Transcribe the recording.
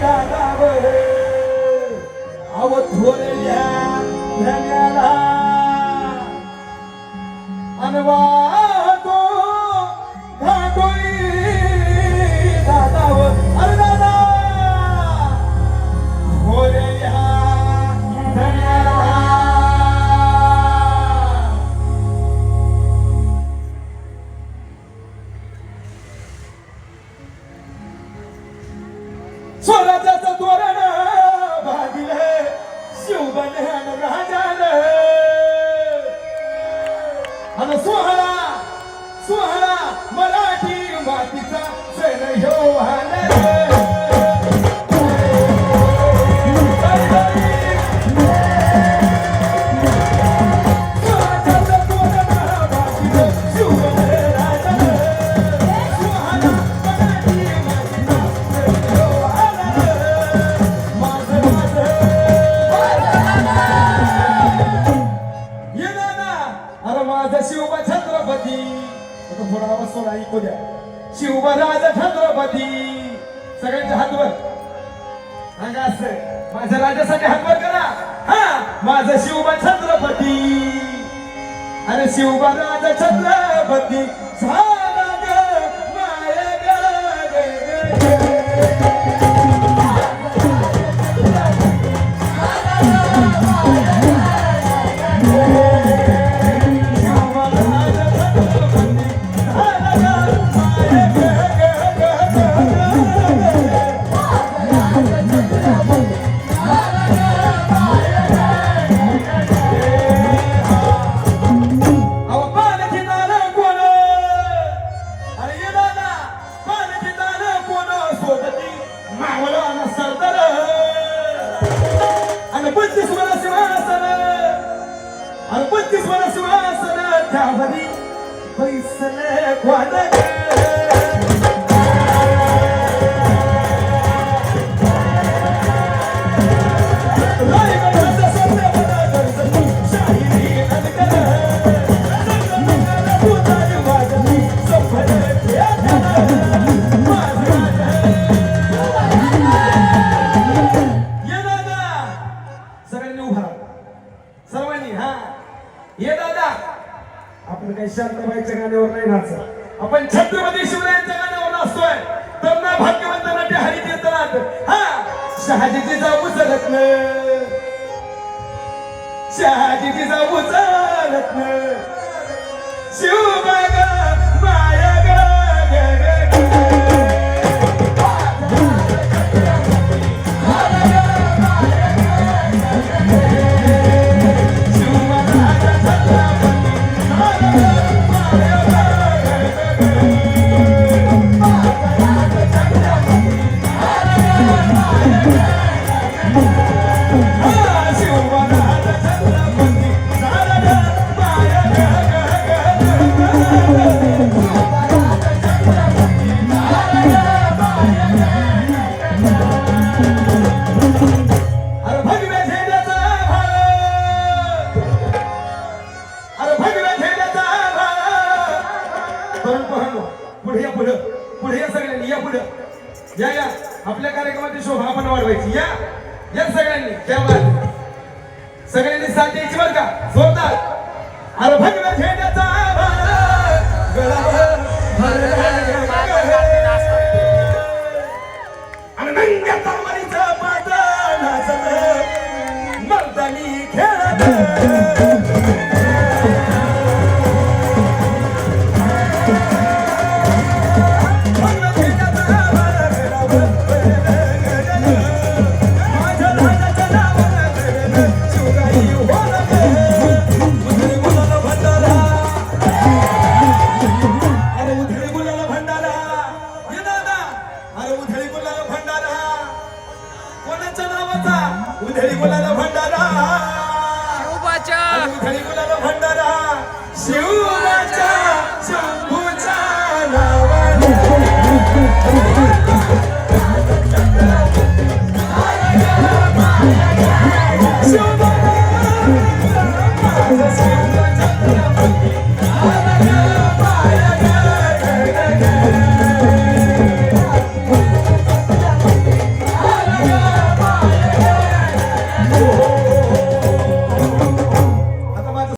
दादावर अवधोरल्या धन्याला अनवातो घाटोई दादावर अरे दादा धोरल्या धन्याला स्वराज्याचं तोरण भागिले शिवबन्यान राजान आणि सोहळा सोहळा मराठी मातीचा सण ह्यो शिवबा छत्रपती थोडा आवाज सोडा ऐकू द्या शिवबा राजा छत्रपती सगळ्यांच्या हातवर सांगा असं माझ्या राजासाठी हातवर करा हा माझा शिवबा छत्रपती आणि शिवबा राजा छत्रपती झाला ग माया शांताबाईच्या गाण्यावर नाही नाचत आपण छत्रपती शिवरायांच्या गाण्यावर नाचतोय तर ना भाग्यवंत नटे हरिकीर्तनात हा शहाजीची जाऊ रत्न शहाजीची जाऊ रत्न शिवबाग माया या या आपल्या कार्यक्रमाची शोभा आपण वाढवायची या या सगळ्यांनी सगळ्यांनी साथ द्यायची बरं का जोरदार अरे भगव्या खेड्याचा आणि नंग्या तलवारीचा पाटा नाचत मर्दानी खेळत उधळी गुलाला भंडारा शिवबाचा उधळी गुलाला भंडारा शिवबाचा